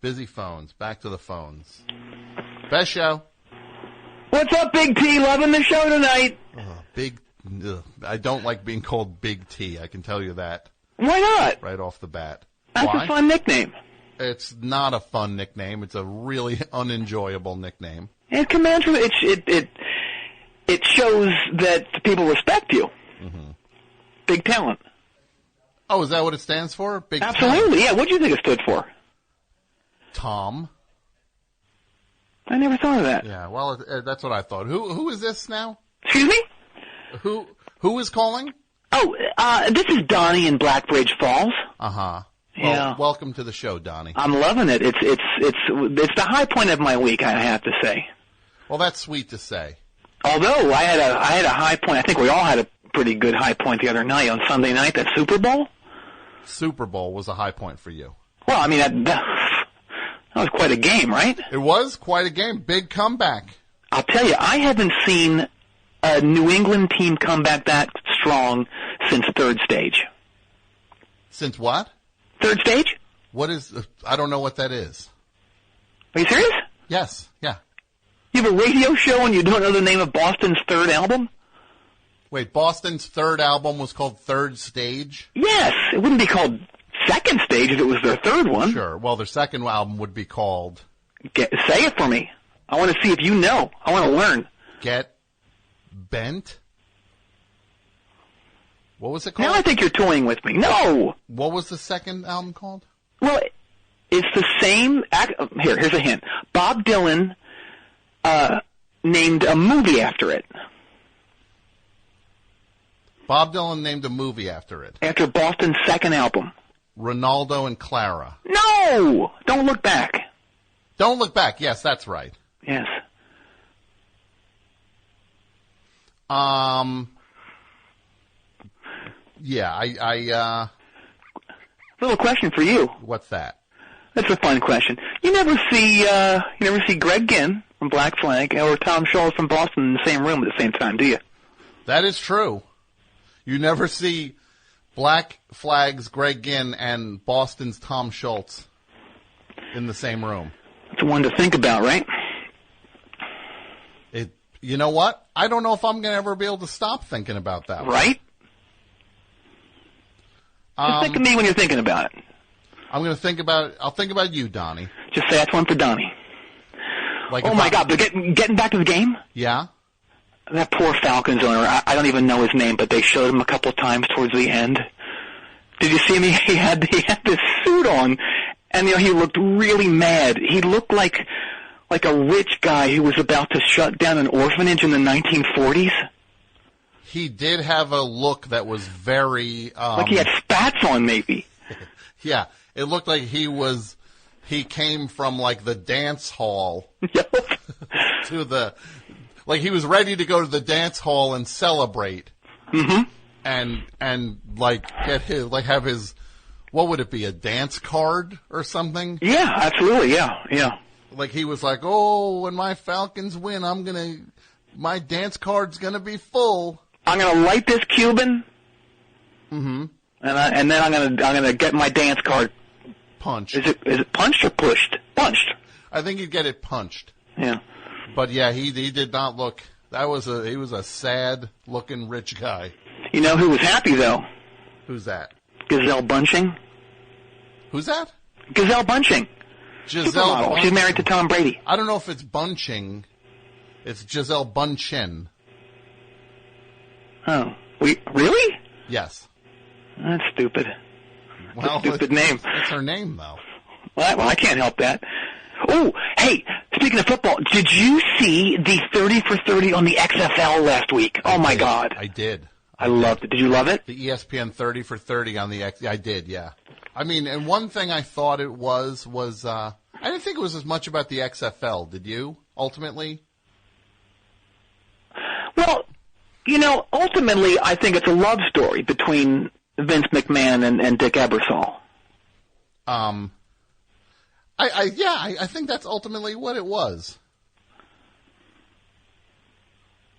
Busy phones. Back to the phones. Best show. What's up, Big T? Loving the show tonight. I don't like being called Big T. I can tell you that. Why not? Right off the bat. That's Why? a fun nickname. It's not a fun nickname. It's a really unenjoyable nickname. It commands it shows that people respect you. Mm-hmm. Big talent. Oh, is that what it stands for? Big Absolutely, talent? yeah. What do you think it stood for? Tom. I never thought of that. Yeah, well, that's what I thought. Who is this now? Excuse me? Who is calling? Oh, this is Donnie in Blackridge Falls. Uh-huh. Well, Yeah. welcome to the show, Donnie. I'm loving it. It's the high point of my week, I have to say. Well, that's sweet to say. Although I had a high point. I think we all had a pretty good high point the other night on Sunday night, that Super Bowl. Super Bowl was a high point for you. Well, I mean, that was quite a game, right? It was quite a game. Big comeback. I'll tell you, I haven't seen a New England team come back that strong since Third Stage. Since what? Third Stage? What is? I don't know what that is. Are you serious? Yes. Yeah. You have a radio show and you don't know the name of Boston's third album? Wait, Boston's third album was called Third Stage? Yes. It wouldn't be called Second Stage if it was their third one. Sure. Well, their second album would be called... Say it for me. I want to see if you know. I want to learn. Get Bent? What was it called? Now I think you're toying with me. No! What was the second album called? Well, it's the same... Here's a hint. Bob Dylan named a movie after it. Bob Dylan named a movie after it. After Boston's second album. Ronaldo and Clara. No! Don't look back. Don't Look Back. Yes, that's right. Yes. Yeah, I Little question for you. what's that? That's a fun question. You never see Greg Ginn from Black Flag or Tom Schultz from Boston in the same room at the same time, do you? That is true. You never see Black Flag's Greg Ginn and Boston's Tom Schultz in the same room. It's one to think about, right? You know what? I don't know if I'm going to ever be able to stop thinking about that. Right? Just think of me when you're thinking about it. I'll think about you, Donnie. Just say that's one for Donnie. Like oh my God, but getting back to the game? Yeah? That poor Falcons owner, I don't even know his name, but they showed him a couple of times towards the end. Did you see him? He had this suit on, and he looked really mad. He looked like a rich guy who was about to shut down an orphanage in the 1940s. He did have a look that was very... like he had spats on, maybe. Yeah, it looked like he came from, like, the dance hall to like, he was ready to go to the dance hall and celebrate. Mm-hmm. And like, have his, what would it be, a dance card or something? Yeah, absolutely, yeah. Like, he was like, oh, when my Falcons win, my dance card's gonna be full. I'm gonna light this Cuban. Mm-hmm. And then I'm gonna get my dance card punched. Is it punched or pushed? Punched. I think he'd get it punched. Yeah. But yeah, he did not look. He was a sad looking rich guy. You know who was happy though? Who's that? Giselle Bunching. Who's that? Giselle Bunching. Giselle Bunching. She's married to Tom Brady. I don't know if it's Bunching. It's Giselle Bunchin. Oh, really? Yes. That's stupid. Well, That's a stupid name. That's her name, though. Well, I can't help that. Oh, hey, speaking of football, did you see the 30 for 30 on the XFL last week? Oh, my God. I did. I loved it. Did you love it? The ESPN 30 for 30 on the I did, yeah. I mean, and one thing I thought it was I didn't think it was as much about the XFL. Did you, ultimately? Well, ultimately, I think it's a love story between Vince McMahon and Dick Ebersol. I think that's ultimately what it was.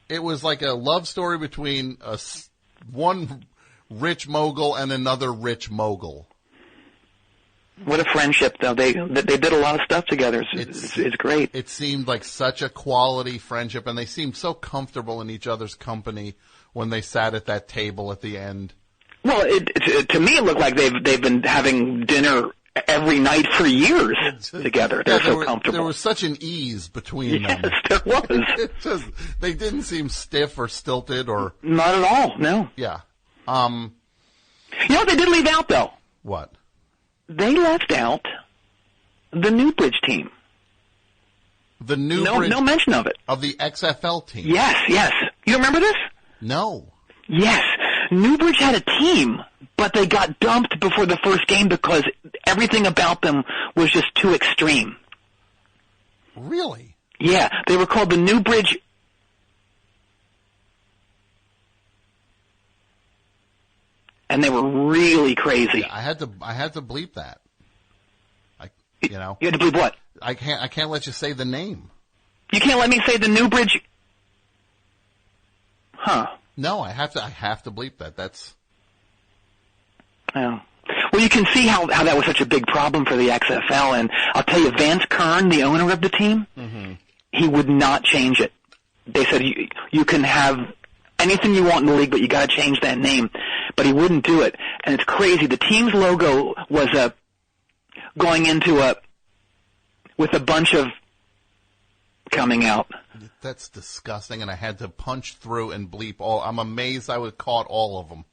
It was like a love story between one rich mogul and another rich mogul. What a friendship, though. They did a lot of stuff together. It's great. It seemed like such a quality friendship, and they seemed so comfortable in each other's company when they sat at that table at the end. Well, to me, it looked like they've been having dinner every night for years together. They're so comfortable. There was such an ease between them. Yes, there was. They didn't seem stiff or stilted or... Not at all, no. Yeah. You know what they did leave out, though? What? They left out the Newbridge team. The Newbridge... No mention of it. Of the XFL team. Yes. You remember this? No. Yes. Newbridge had a team, but they got dumped before the first game because everything about them was just too extreme. Really? Yeah. They were called the Newbridge... And they were really crazy. Yeah, I had to bleep that. You had to bleep what? I can't let you say the name. You can't let me say the Newbridge. Huh? No, I have to bleep that. That's. Yeah. Well, you can see how that was such a big problem for the XFL, and I'll tell you, Vance Kern, the owner of the team, he would not change it. They said you can have anything you want in the league, but you got to change that name. But he wouldn't do it, and it's crazy. The team's logo was going into with a bunch of coming out. That's disgusting, and I had to punch through and bleep all. I'm amazed I would caught all of them.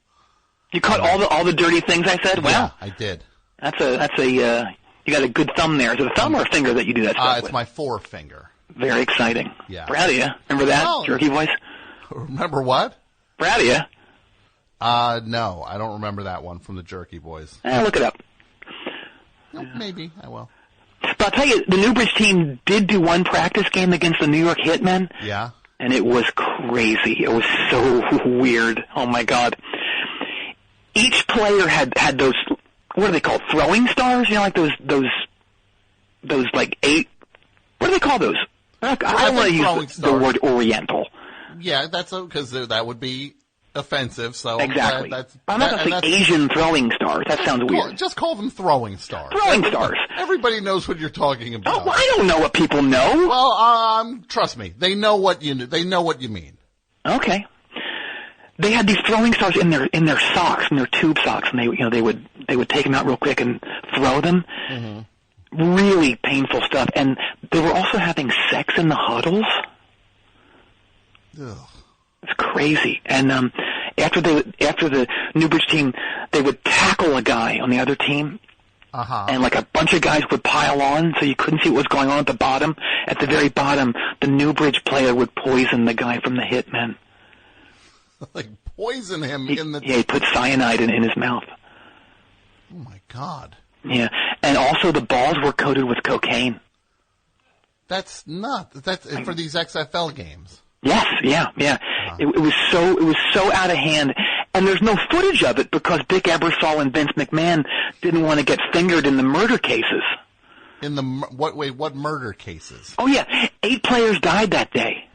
You caught all the dirty things I said? Wow. Yeah, I did. That's a you got a good thumb there. Is it a thumb or a finger that you do that stuff It's with? my forefinger. Very exciting. Yeah. Proud of you. Remember that jerky voice? Remember what? Proud of you. No, I don't remember that one from the Jerky Boys. Look it up. No, maybe I will. But I'll tell you, the Newbridge team did do one practice game against the New York Hitmen. Yeah. And it was crazy. It was so weird. Oh my God. Each player had those, what are they called? Throwing stars? You know, like those like 8, what do they call those? I don't want to use the word Oriental. Yeah, that's because that would be offensive. So exactly. I'm not going to say Asian throwing stars. That sounds weird. Just call them throwing stars. Throwing stars. Everybody knows what you're talking about. Oh, I don't know what people know. Well, trust me, they know what you mean. Okay. They had these throwing stars in their socks, in their tube socks, and they would take them out real quick and throw them. Mm-hmm. Really painful stuff, and they were also having sex in the huddles. Ugh. It's crazy. And after the Newbridge team, they would tackle a guy on the other team, and like a bunch of guys would pile on, so you couldn't see what was going on at the bottom. At the very bottom, the Newbridge player would poison the guy from the Hitmen. Like poison him in the... Yeah, he put cyanide in his mouth. Oh, my God. Yeah, and also the balls were coated with cocaine. That's for these XFL games. Yes, yeah. Uh-huh. It was so out of hand, and there's no footage of it because Dick Ebersol and Vince McMahon didn't want to get fingered in the murder cases. In the what murder cases? Oh yeah, 8 players died that day.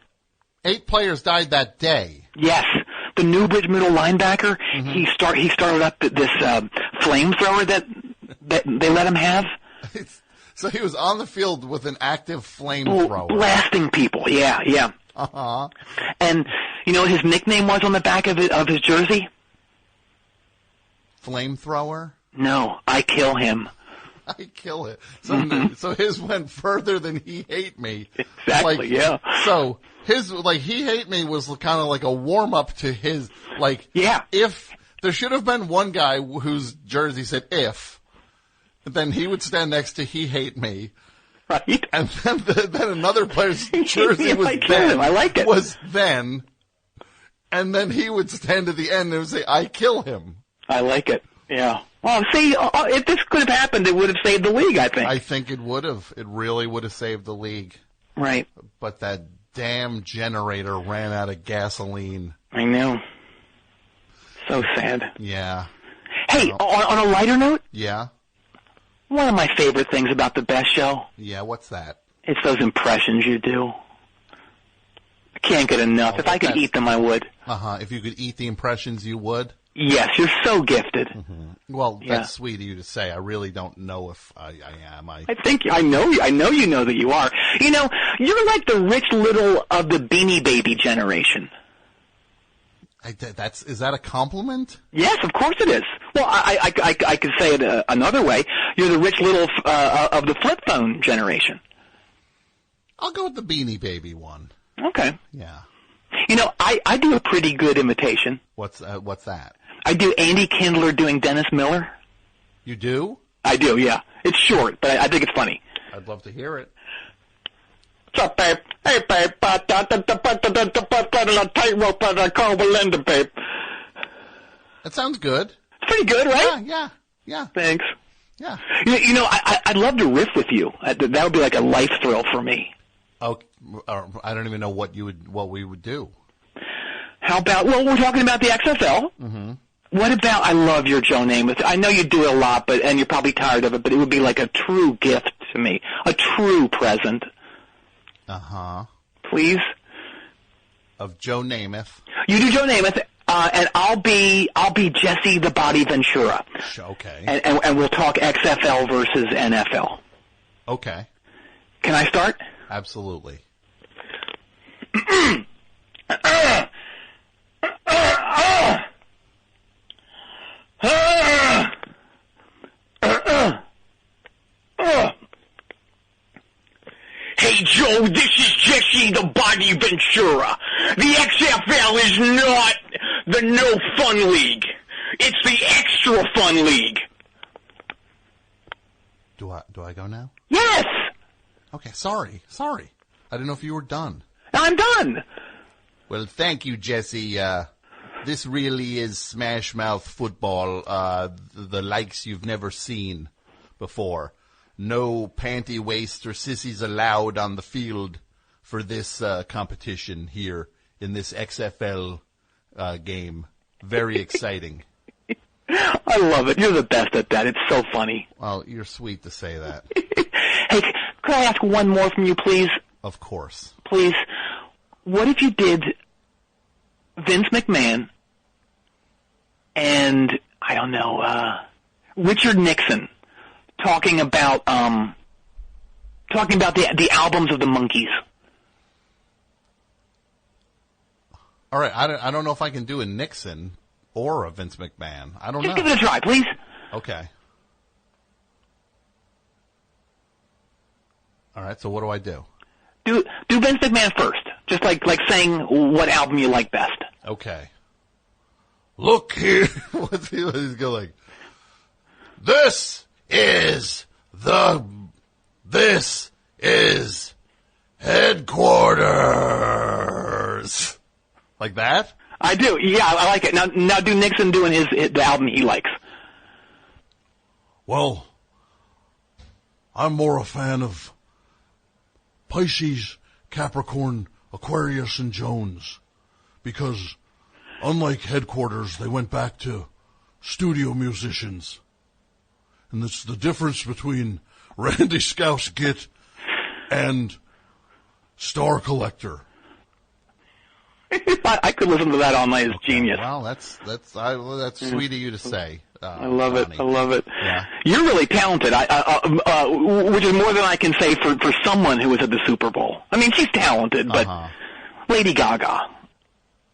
8 players died that day. Yes. The Newbridge middle linebacker, he started up this flamethrower that they let him have. So he was on the field with an active flamethrower. Blasting people, yeah. Uh-huh. And you know what his nickname was on the back of his jersey? Flamethrower? No, I kill him. I kill it. So his went further than He Hate Me. Exactly, yeah. So his, He Hate Me was kind of like a warm-up to his, if there should have been one guy whose jersey said if, then he would stand next to He Hate Me. Right. And then another player's jersey was I like it. Was then, and then he would stand at the end and would say, I kill him. I like it, yeah. Well, see, if this could have happened, it would have saved the league, I think. I think it would have. It really would have saved the league. Right. But that damn generator ran out of gasoline. I know. So sad. Yeah. Hey, on a lighter note? Yeah? One of my favorite things about the Best Show. Yeah, what's that? It's those impressions you do. I can't get enough. If I could eat them, I would. If you could eat the impressions, you would? Yes, you're so gifted. Mm-hmm. Well, that's sweet of you to say. I really don't know if I am. I think I know you know that you are. You know, you're like the Rich Little of the Beanie Baby generation. Is that a compliment? Yes, of course it is. Well, I could say it another way. You're the Rich Little of the flip phone generation. I'll go with the Beanie Baby one. Okay. Yeah. You know, I do a pretty good imitation. What's that? I do Andy Kindler doing Dennis Miller. You do? I do, yeah. It's short, but I think it's funny. I'd love to hear it. What's up, babe? Hey, babe. Tightrope on a car Belinda, babe. That sounds good. It's pretty good, right? Yeah. Thanks. Yeah. You know, I'd love to riff with you. That would be like a life thrill for me. Oh, I don't even know what we would do. How about, well, we're talking about the XFL. Mm-hmm. What about, I love your Joe Namath. I know you do it a lot, and you're probably tired of it, but it would be like a true gift to me. A true present. Uh-huh. Please? Of Joe Namath. You do Joe Namath, and I'll be Jesse the Body Ventura. Okay. And we'll talk XFL versus NFL. Okay. Can I start? Absolutely. Hey Joe, this is Jesse the Body Ventura. The XFL is not the no fun league. It's the extra fun league. Do I go now? Yes. Okay, sorry. I didn't know if you were done. I'm done. Well, thank you, Jesse. This really is smash mouth football, the likes you've never seen before. No panty waist or sissies allowed on the field for this competition here in this XFL game. Very exciting. I love it. You're the best at that. It's so funny. Well, you're sweet to say that. Hey, could I ask one more from you, please? Of course. Please. What if you did Vince McMahon and, I don't know, Richard Nixon talking about the albums of the Monkees? All right, I don't know if I can do a Nixon or a Vince McMahon. I don't know. Just give it a try, please. Okay. All right, so what do I do? Do Vince McMahon first, just like saying what album you like best. Okay. Look here. What's he's going? This is headquarters. Like that? I do. Yeah, I like it. Now do Nixon doing the album he likes. Well, I'm more a fan of Pisces, Capricorn, Aquarius, and Jones, because unlike headquarters, they went back to studio musicians. And it's the difference between Randy Scouse-Git and Star Collector. I could listen to that all night. It's genius. Well, that's sweet of you to say. I love Donnie. it. I love it. Yeah. You're really talented. Which is more than I can say for someone who was at the Super Bowl. I mean, she's talented, but Lady Gaga.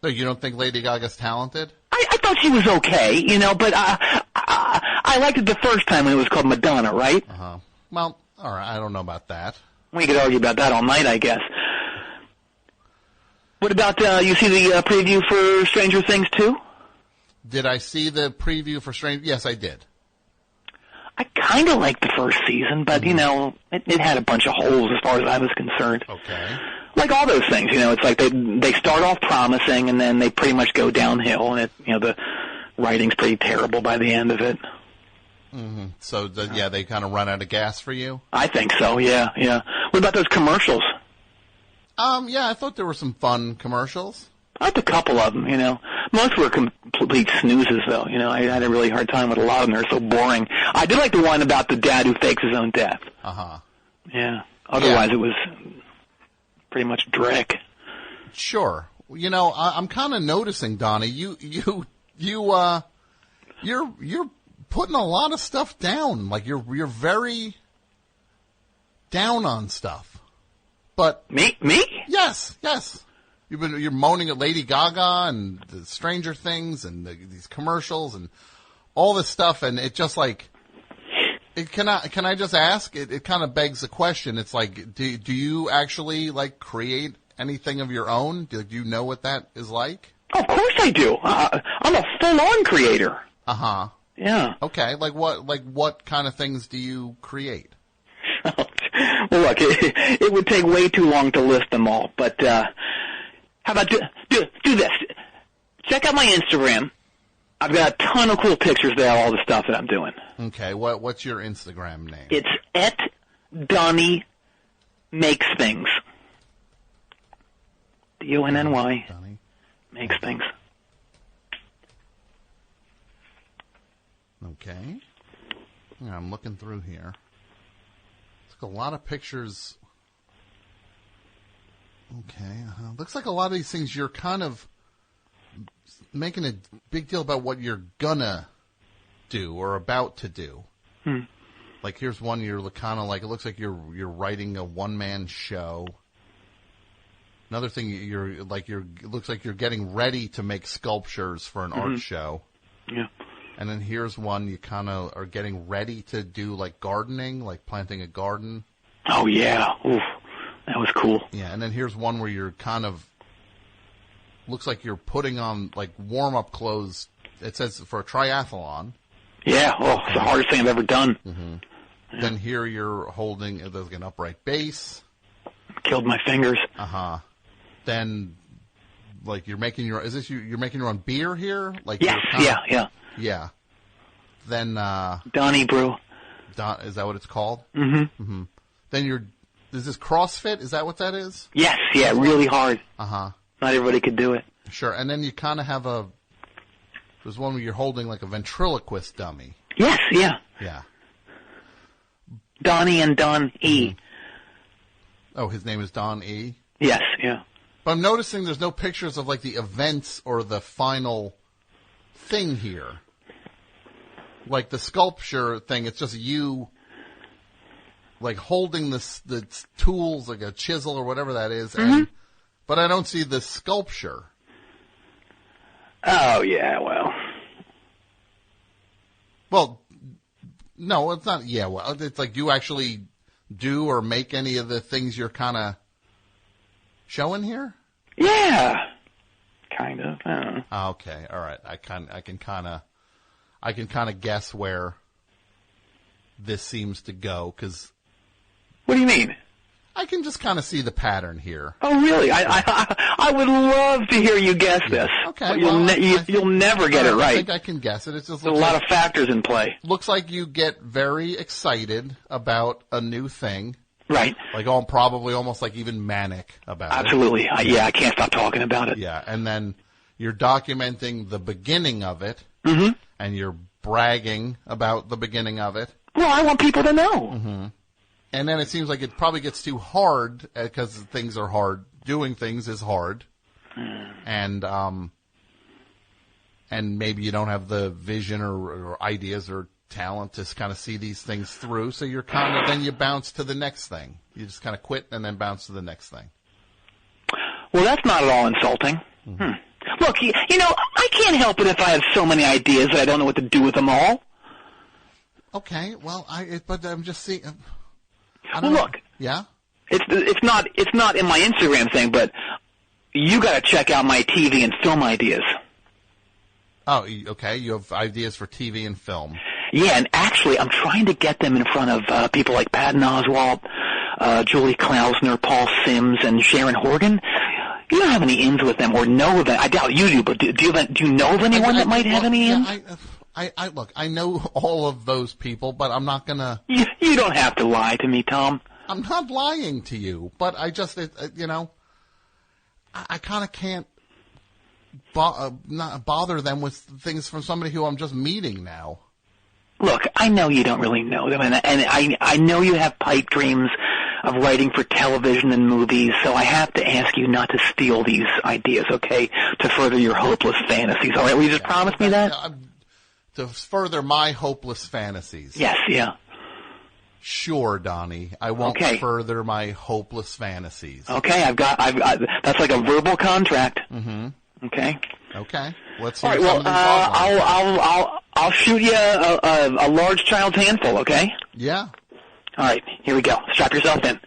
So you don't think Lady Gaga's talented? I thought she was okay, but I liked it the first time when it was called Madonna, right? Well, all right. I don't know about that. We could argue about that all night, I guess. What about, you see the preview for Stranger Things 2? Did I see the preview for Stranger? Yes, I did. I kind of liked the first season, but, it had a bunch of holes as far as I was concerned. Okay. Like all those things, it's like they start off promising and then they pretty much go downhill, and the writing's pretty terrible by the end of it. Mm-hmm. So, they kind of run out of gas for you? I think so, yeah. What about those commercials? Yeah, I thought there were some fun commercials. I liked a couple of them, Most were complete snoozes, though. I had a really hard time with a lot of them. They're so boring. I did like the one about the dad who fakes his own death. Yeah. Otherwise, it was pretty much dreck. Sure. I'm kind of noticing, Donnie, you You're putting a lot of stuff down. Like you're very down on stuff. But me? Yes. You're moaning at Lady Gaga and the Stranger Things and these commercials and all this stuff, and it just like can I just ask? It kind of begs the question. It's like, do you actually like create anything of your own? Do you know what that is like? Of course I do. I'm a full-on creator. Uh-huh. Yeah. Okay. Like what kind of things do you create? Well, look, it would take way too long to list them all, but how about do this? Check out my Instagram. I've got a ton of cool pictures there of all the stuff that I'm doing. Okay. What's your Instagram name? It's @Donny Makes Things. DONNY. Donny Makes Things. Okay. Yeah, I'm looking through here. It's a lot of pictures. Okay. Looks like a lot of these things you're kind of making a big deal about what you're gonna do or about to do. Like here's one you're kind of like, it looks like you're writing a one-man show. Another thing it looks like you're getting ready to make sculptures for an art show. Yeah. And then here's one you kind of are getting ready to do like gardening, like planting a garden. Oh yeah. Oof. That was cool. Yeah, and then here's one where you're kind of looks like you're putting on like warm-up clothes. It says for a triathlon. Yeah. Oh, it's the hardest thing I've ever done. Mm-hmm. Yeah. Then here you're holding there's an upright base. Killed my fingers. Then, like you're making your you're making your own beer here? Like yes. Yeah. Then Donnie brew. Is that what it's called? Mm-hmm. Then is this CrossFit? Is that what that is? Yes. Yeah. Really hard. Not everybody could do it. Sure. And then you kind of have there's one where you're holding like a ventriloquist dummy. Yes. Yeah. Yeah. Donnie and Don E. Oh, his name is Don E? Yes. Yeah. But I'm noticing there's no pictures of like the events or the final thing here. Like the sculpture thing, it's just you like holding the tools, like a chisel or whatever that is, but I don't see the sculpture. Oh yeah, well, no, it's not. Yeah, well, it's like you actually do or make any of the things you're kind of showing here. Yeah, kind of. I don't know. Okay, all right. I can kind of guess where this seems to go because. What do you mean? I can just kind of see the pattern here. Oh, really? I would love to hear you guess this. Okay. You'll never get it right. I think I can guess it. It's just there's a lot of factors in play. Looks like you get very excited about a new thing. Right. Like probably almost like even manic about Absolutely. it. Yeah, I can't stop talking about it. Yeah, and then you're documenting the beginning of it, and you're bragging about the beginning of it. Well, I want people to know. Mm-hmm. And then it seems like it probably gets too hard because things are hard. Doing things is hard, and maybe you don't have the vision or ideas or talent to kind of see these things through. So you're kind of then you bounce to the next thing. You just kind of quit and then bounce to the next thing. Well, that's not at all insulting. Look, I can't help it if I have so many ideas that I don't know what to do with them all. Okay, well, but I'm just seeing. Well, look. Yeah. It's not in my Instagram thing, but you got to check out my TV and film ideas. Oh, okay. You have ideas for TV and film. Yeah, and actually, I'm trying to get them in front of people like Patton Oswalt, Julie Klausner, Paul Sims, and Sharon Horgan. You don't have any ins with them or know them. I doubt you do, but do you know of anyone that might have any ins? Look, I know all of those people, but I'm not gonna. You don't have to lie to me, Tom. I'm not lying to you, but I just, I kind of can't not bother them with things from somebody who I'm just meeting now. Look, I know you don't really know them, and I know you have pipe dreams of writing for television and movies, so I have to ask you not to steal these ideas, okay, to further your hopeless fantasies. All right, will you just promise me that? to further my hopeless fantasies. Yes, yeah. Sure, Donnie. I won't further my hopeless fantasies. Okay, I've got that's like a verbal contract. Mm-hmm. Okay. Okay. Let's hear all right, some of these log lines. I'll shoot you a large child's handful, okay? Yeah. All right, here we go. Strap yourself in.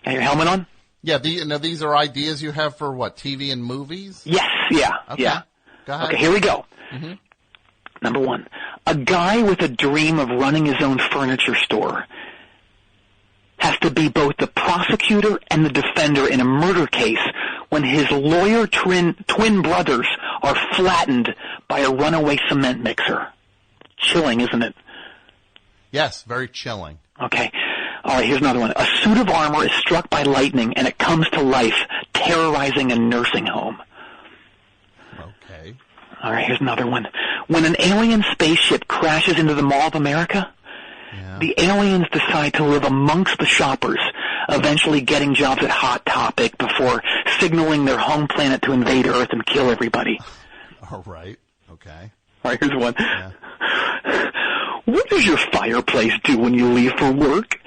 Got your helmet on? Yeah, these are ideas you have for what, TV and movies? Yes, yeah, okay. yeah. Go ahead. Okay, here we go. Mm-hmm. Number 1, a guy with a dream of running his own furniture store has to be both the prosecutor and the defender in a murder case when his lawyer twin brothers are flattened by a runaway cement mixer. Chilling, isn't it? Yes, very chilling. Okay. All right, here's another one. A suit of armor is struck by lightning and it comes to life, terrorizing a nursing home. Okay. All right, here's another one. When an alien spaceship crashes into the Mall of America, the aliens decide to live amongst the shoppers, eventually getting jobs at Hot Topic before signaling their home planet to invade Earth and kill everybody. All right. Okay. All right, here's one. Yeah. What does your fireplace do when you leave for work?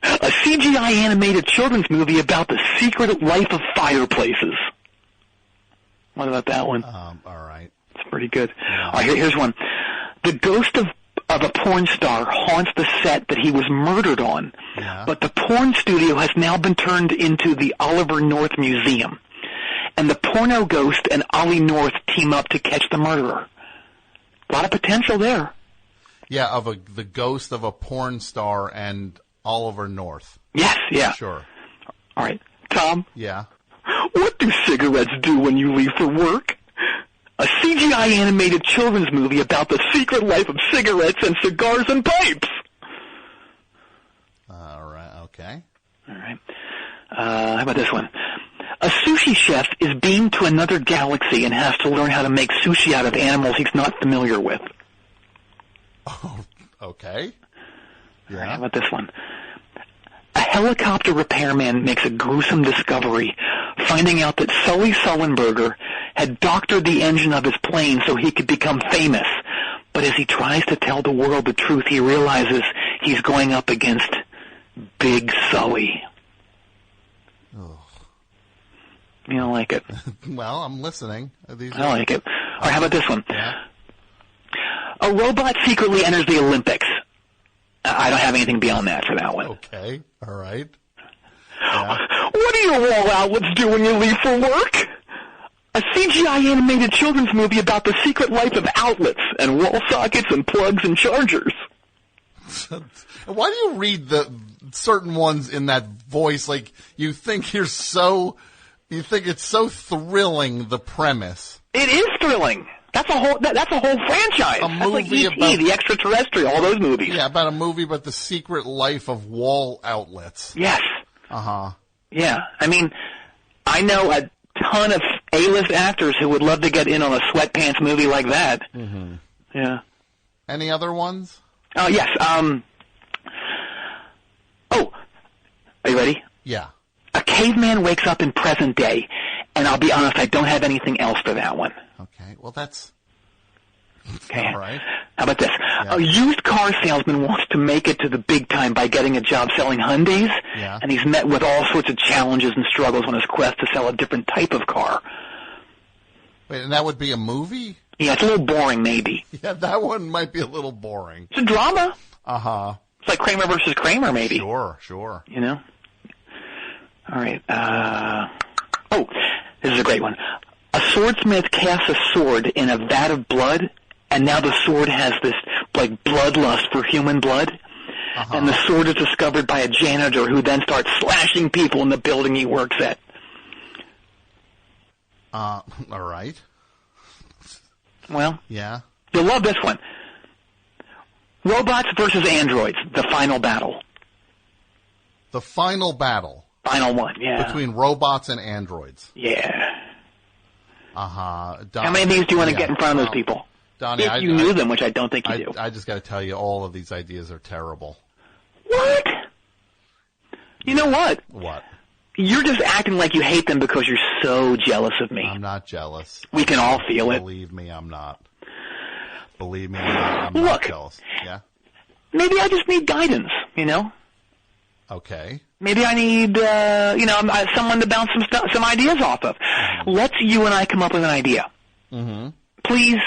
A CGI animated children's movie about the secret life of fireplaces. What about that one? All right. It's pretty good. Yeah. All right, here's one. The ghost of a porn star haunts the set that he was murdered on, but the porn studio has now been turned into the Oliver North Museum. And the porno ghost and Ollie North team up to catch the murderer. A lot of potential there. Yeah, the ghost of a porn star and Oliver North. Yes, yeah. Sure. All right. Tom? Yeah? What do cigarettes do when you leave for work? A CGI animated children's movie about the secret life of cigarettes and cigars and pipes. All right, okay. All right. How about this one? A sushi chef is beamed to another galaxy and has to learn how to make sushi out of animals he's not familiar with. Oh, okay. Yeah. All right, how about this one? A helicopter repairman makes a gruesome discovery, finding out that Sully Sullenberger had doctored the engine of his plane so he could become famous. But as he tries to tell the world the truth, he realizes he's going up against Big Sully. Oh. You don't like it? Well, I'm listening. I like it. All right, how about this one? Yeah. A robot secretly enters the Olympics. I don't have anything beyond that for that one. Okay. All right. Yeah. What do your wall outlets do when you leave for work? A CGI animated children's movie about the secret life of outlets and wall sockets and plugs and chargers. Why do you read the certain ones in that voice like you think it's so thrilling, the premise? It is thrilling. That's a whole franchise. A movie like E.T., about The Extraterrestrial, all those movies. Yeah, about a movie about the secret life of wall outlets. Yes. Uh-huh. Yeah. I mean, I know a ton of A-list actors who would love to get in on a sweatpants movie like that. Mm-hmm. Yeah. Any other ones? Oh, yes. Oh, are you ready? Yeah. A caveman wakes up in present day, and I'll be honest, I don't have anything else for that one. Okay, well that's okay. All right. How about this? Yeah. A used car salesman wants to make it to the big time by getting a job selling Hyundais, and he's met with all sorts of challenges and struggles on his quest to sell a different type of car. Wait, and that would be a movie? Yeah, it's a little boring, maybe. Yeah, that one might be a little boring. It's a drama. Uh-huh. It's like Kramer versus Kramer, maybe. Sure. You know? All right. Oh, this is a great one. A swordsmith casts a sword in a vat of blood, and now the sword has this, like, bloodlust for human blood. Uh-huh. And the sword is discovered by a janitor who then starts slashing people in the building he works at. All right. Well, yeah. You'll love this one. Robots versus androids, the final battle. The final battle. Final one, yeah. Between robots and androids. Yeah. Uh-huh. How many of these do you want to get in front of those people? Donnie, if you knew them, which I don't think you do. I just got to tell you, all of these ideas are terrible. What? You know what? What? You're just acting like you hate them because you're so jealous of me. I'm not jealous. We can all feel it. Believe me, I'm not. Believe me, I'm not jealous. Yeah? Maybe I just need guidance, Okay. Maybe I need, someone to bounce some ideas off of. Mm-hmm. Let's you and I come up with an idea. Mm-hmm. Please.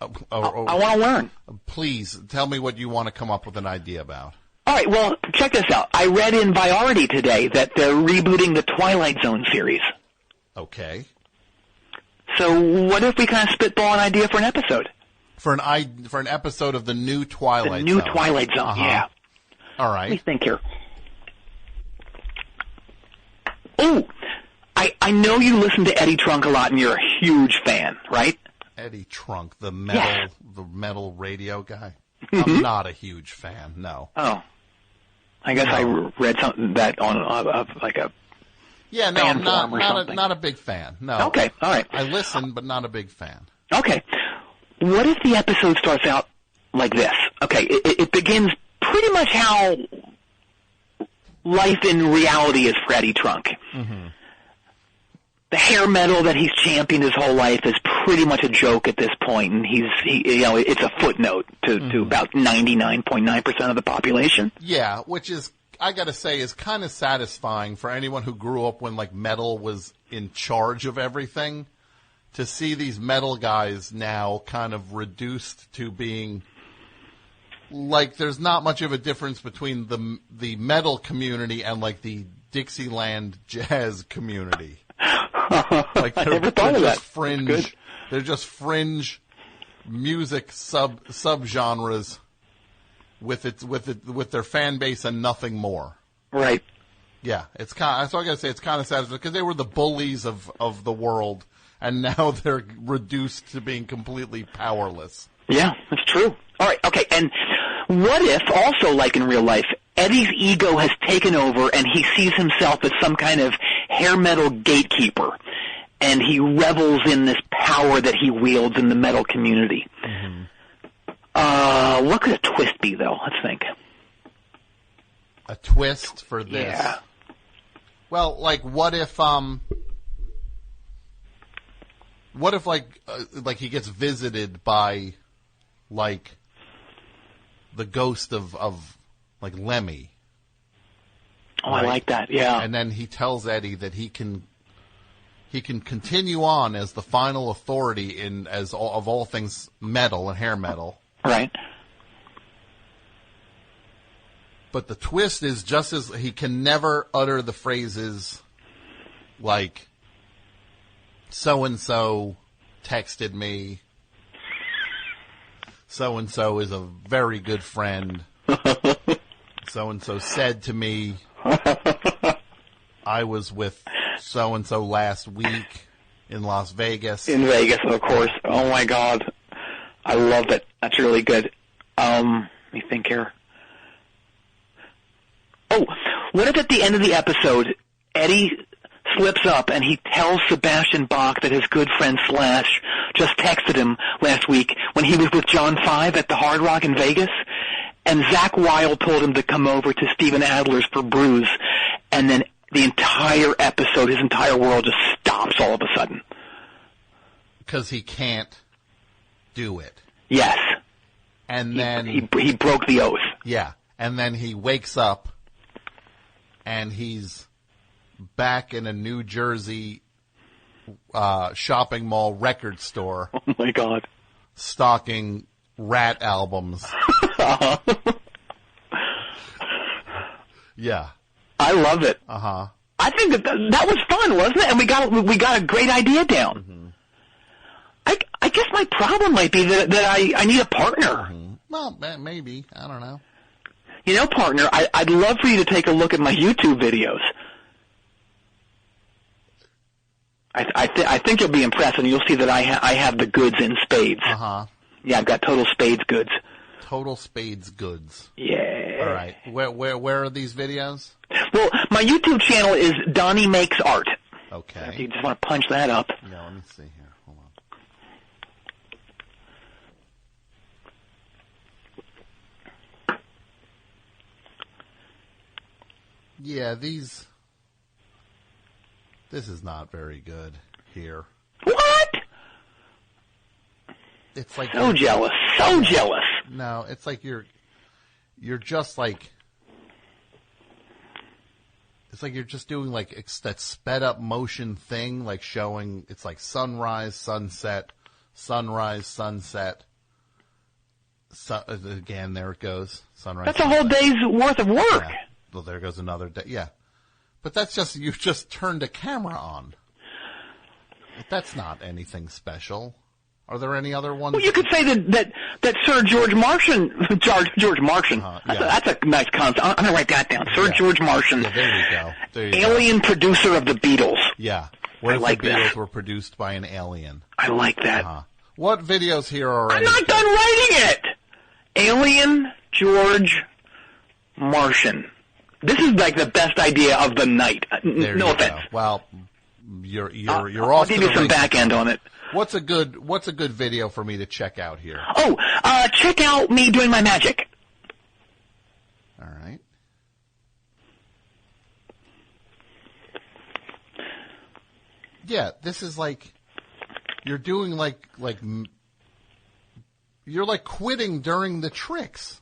I want to learn. Please, tell me what you want to come up with an idea about. All right, well, check this out. I read in Variety today that they're rebooting the Twilight Zone series. Okay. So what if we kind of spitball an idea for an episode? For an episode of the new Twilight Zone. The new Twilight Zone, yeah. All right. Let me think here. Oh, I know you listen to Eddie Trunk a lot and you're a huge fan, right? Eddie Trunk, the metal radio guy? Mm-hmm. I'm not a huge fan, no. Oh. I guess I read something that on like a Yeah, no, I'm not a big fan. No. Okay, all right. I listen, but not a big fan. Okay. What if the episode starts out like this? Okay, it begins pretty much how life in reality is for Eddie Trunk. Mm-hmm. The hair metal that he's championed his whole life is pretty much a joke at this point, and it's a footnote to about 99.9% of the population. Yeah, which is, I gotta say, is kind of satisfying for anyone who grew up when like metal was in charge of everything. To see these metal guys now kind of reduced to being like there's not much of a difference between the metal community and like the Dixieland jazz community. Like I never thought of that. Fringe. They're just fringe music subgenres with their fan base and nothing more. Right. Yeah, it's kind. So I gotta say it's kind of sad because they were the bullies of the world, and now they're reduced to being completely powerless. Yeah, that's true. All right, okay. And what if also, like in real life, Eddie's ego has taken over and he sees himself as some kind of hair metal gatekeeper, and he revels in this power that he wields in the metal community. Mm-hmm. What could a twist be, though? Let's think. A twist for this? Yeah. Well, like, what if he gets visited by, like, the ghost of like Lemmy. Oh, right? I like that. Yeah. And then he tells Eddie that he can continue on as the final authority of all things metal and hair metal. Right. But the twist is just as he can never utter the phrases like so and so texted me. So and so is a very good friend. So-and-so said to me, I was with so-and-so last week in Las Vegas. In Vegas, of course. Oh, my God. I love it. That's really good. Let me think here. Oh, what if at the end of the episode, Eddie slips up and he tells Sebastian Bach that his good friend Slash just texted him last week when he was with John 5 at the Hard Rock in Vegas? And Zach Wilde told him to come over to Steven Adler's for Bruise, and then the entire episode, his entire world just stops all of a sudden. Because he can't do it. Yes. And then... He broke the oath. Yeah. And then he wakes up, and he's back in a New Jersey shopping mall record store. Oh, my God. Stocking Rat albums. Yeah. I love it. Uh-huh. I think that was fun, wasn't it? And we got a great idea down. Mm-hmm. I guess my problem might be that I need a partner. Mm-hmm. Well, maybe. I don't know. You know, partner, I'd love for you to take a look at my YouTube videos. I think you'll be impressed, and you'll see that I have the goods in spades. Uh-huh. Yeah, I've got total spades goods. Total spades goods. Yeah. All right. Where are these videos? Well, my YouTube channel is Donnie Makes Art. Okay. If you just want to punch that up. Yeah, let me see here. Hold on. Yeah, this is not very good here. What? it's like so jealous, so jealous. No, it's like you're just like. It's like you're just doing like that sped up motion thing, like showing it's like sunrise, sunset, sunrise, sunset. Again, there it goes. Sunrise. That's sunset. A whole day's worth of work. Yeah. Well, there goes another day. Yeah, but that's just you've just turned a camera on. That's not anything special. Are there any other ones? Well, you could say that Sir George Martian. That's a nice concept. I'm going to write that down. Sir George Martian. Yeah, there you go. Alien producer of the Beatles. Yeah. What if the Beatles were produced by an alien? I like that. What videos here are? I'm not done writing it. Alien George Martian. This is like the best idea of the night. No offense. Well, you're I'll off. I'll give you some back end on it. What's a good video for me to check out here? Oh, check out me doing my magic. All right. Yeah, this is like you're doing like you're like quitting during the tricks.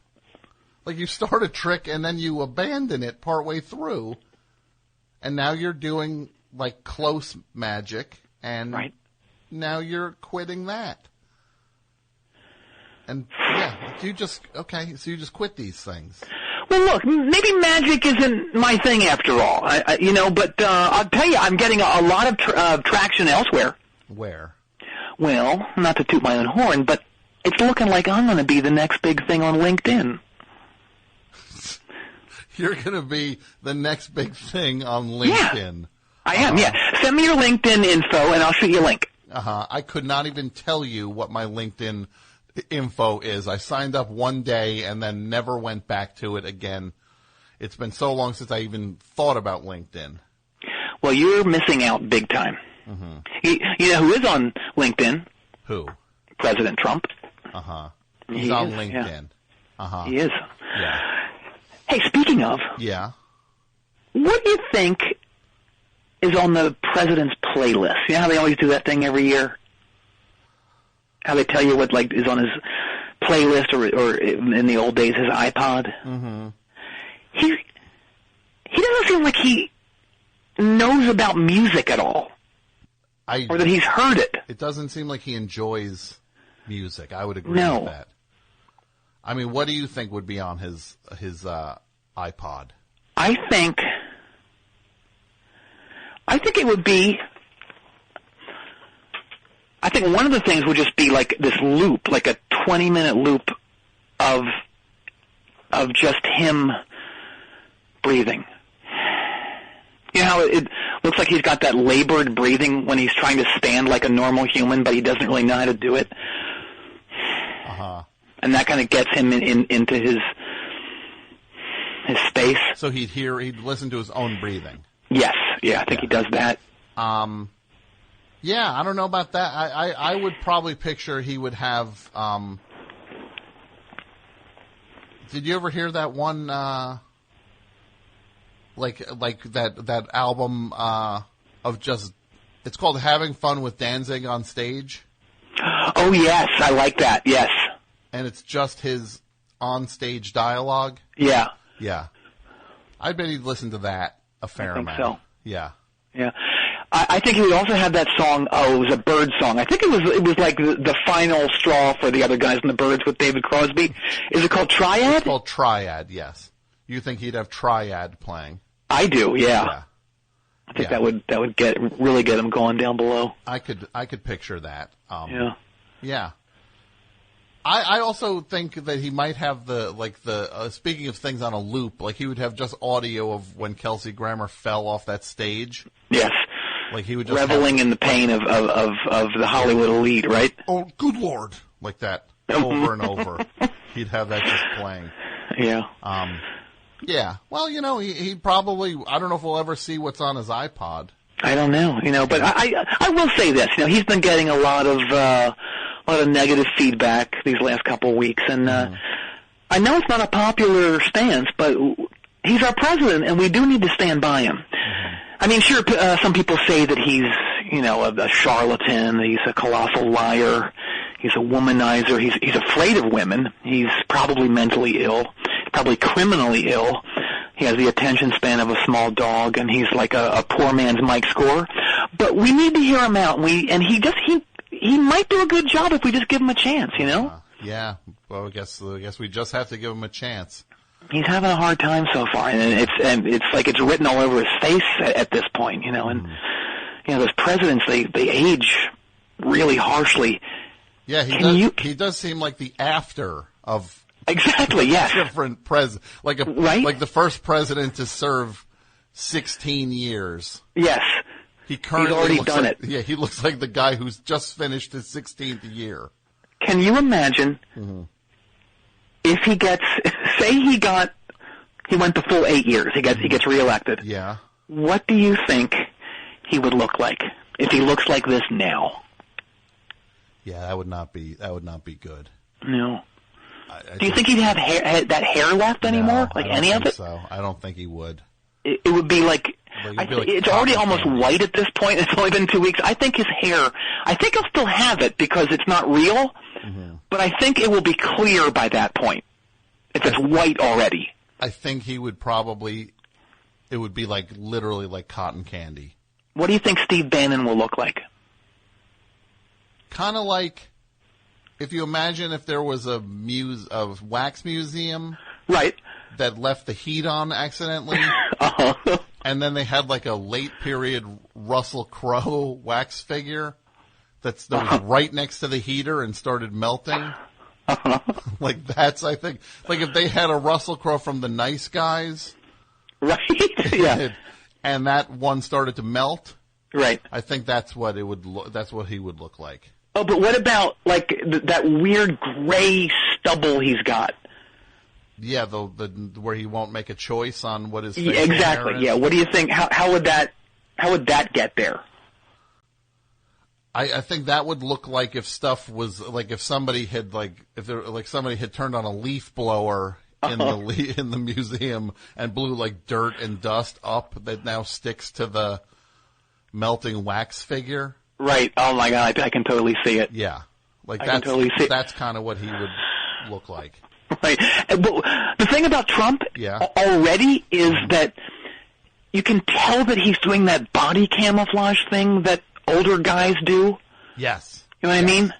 Like you start a trick and then you abandon it partway through, and now you're doing like close magic and. Right. Now you're quitting that. And, yeah, so you just quit these things. Well, look, maybe magic isn't my thing after all, but I'll tell you, I'm getting a lot of traction elsewhere. Where? Well, not to toot my own horn, but it's looking like I'm going to be the next big thing on LinkedIn. You're going to be the next big thing on LinkedIn. Yeah, I am, yeah. Send me your LinkedIn info, and I'll shoot you a link. I could not even tell you what my LinkedIn info is. I signed up one day and then never went back to it again. It's been so long since I even thought about LinkedIn. Well, you're missing out big time. Mm-hmm. You know who is on LinkedIn? Who? President Trump. He's on LinkedIn. Yeah. He is. Yeah. Hey, speaking of. Yeah. What do you think is on the president's playlist? You know how they always do that thing every year? How they tell you what is on his playlist or in the old days, his iPod? Mm-hmm. He doesn't seem like he knows about music at all. Or that he's heard it. It doesn't seem like he enjoys music. I would agree with that. I mean, what do you think would be on his iPod? I think it would be. I think one of the things would just be like this loop, like a 20-minute loop of just him breathing. You know how it looks like he's got that labored breathing when he's trying to stand like a normal human, but he doesn't really know how to do it. And that kind of gets him into his space. So he'd listen to his own breathing. Yes, yeah, I think he does that. Yeah, I don't know about that. I would probably picture he would have. Did you ever hear that one? Like that album of just. It's called "Having Fun with Danzig on Stage." Oh yes, I like that. Yes. And it's just his on-stage dialogue. Yeah. Yeah. I bet he'd listen to that a fair amount. I think so. Yeah. Yeah. I think he would also have that song. Oh, it was a Bird song. I think it was like the final straw for the other guys in the Birds with David Crosby. Is it called Triad? It's called Triad. Yes. You think he'd have Triad playing? I do. Yeah. I think that would really get him going down below. I could picture that. Yeah. Yeah. I also think that he might have speaking of things on a loop, like he would have just audio of when Kelsey Grammer fell off that stage. Yes. Like he would just reveling in the pain of the Hollywood elite, right? Oh, good Lord. Like that over and over. He'd have that just playing. Yeah. Yeah. Well, he probably, I don't know if we'll ever see what's on his iPod. I don't know, but I will say this, he's been getting a lot of negative feedback these last couple of weeks, and I know it's not a popular stance, but he's our president, and we do need to stand by him. Mm-hmm. I mean, sure, some people say that he's, a charlatan, he's a colossal liar, He's a womanizer. He's afraid of women. He's probably mentally ill, probably criminally ill. He has the attention span of a small dog, and he's like a poor man's Mike Score. But we need to hear him out. He might do a good job if we just give him a chance, you know? Yeah. Well, I guess we just have to give him a chance. He's having a hard time so far, and it's like it's written all over his face at this point, you know. And you know, those presidents, they age really harshly. Yeah, he does seem like the after of exactly. Yes, different president, like the first president to serve 16 years. Yes, he's already done it. Yeah, he looks like the guy who's just finished his 16th year. Can you imagine if he gets, say he went the full 8 years, he gets reelected. Yeah. What do you think he would look like if he looks like this now? Yeah, that would not be good. No. Do you think he'd have that hair left anymore? No, any of it? So I don't think he would. It would be like, it's already almost white at this point. It's only been 2 weeks. I think his hair, he'll still have it because it's not real, but I think it will be clear by that point if it's white already. I think he would it would be like literally like cotton candy. What do you think Steve Bannon will look like? Kind of like, if you imagine if there was a wax museum. Right. That left the heat on accidentally. And then they had like a late period Russell Crowe wax figure that was right next to the heater and started melting. Like that's, I think, like if they had a Russell Crowe from The Nice Guys. Right. Yeah. And that one started to melt. Right. I think that's what that's what he would look like. Oh, but what about like that weird gray stubble he's got? Yeah, the where he won't make a choice on what his exactly. Yeah. What do you think? How would that get there? I think that would look like if stuff was like if somebody had somebody had turned on a leaf blower in the museum and blew like dirt and dust up that now sticks to the melting wax figure. Right. Oh my God, I can totally see it. Yeah. Like that's kind of what he would look like. Right. But the thing about Trump already is that you can tell that he's doing that body camouflage thing that older guys do. Yes. You know what I mean?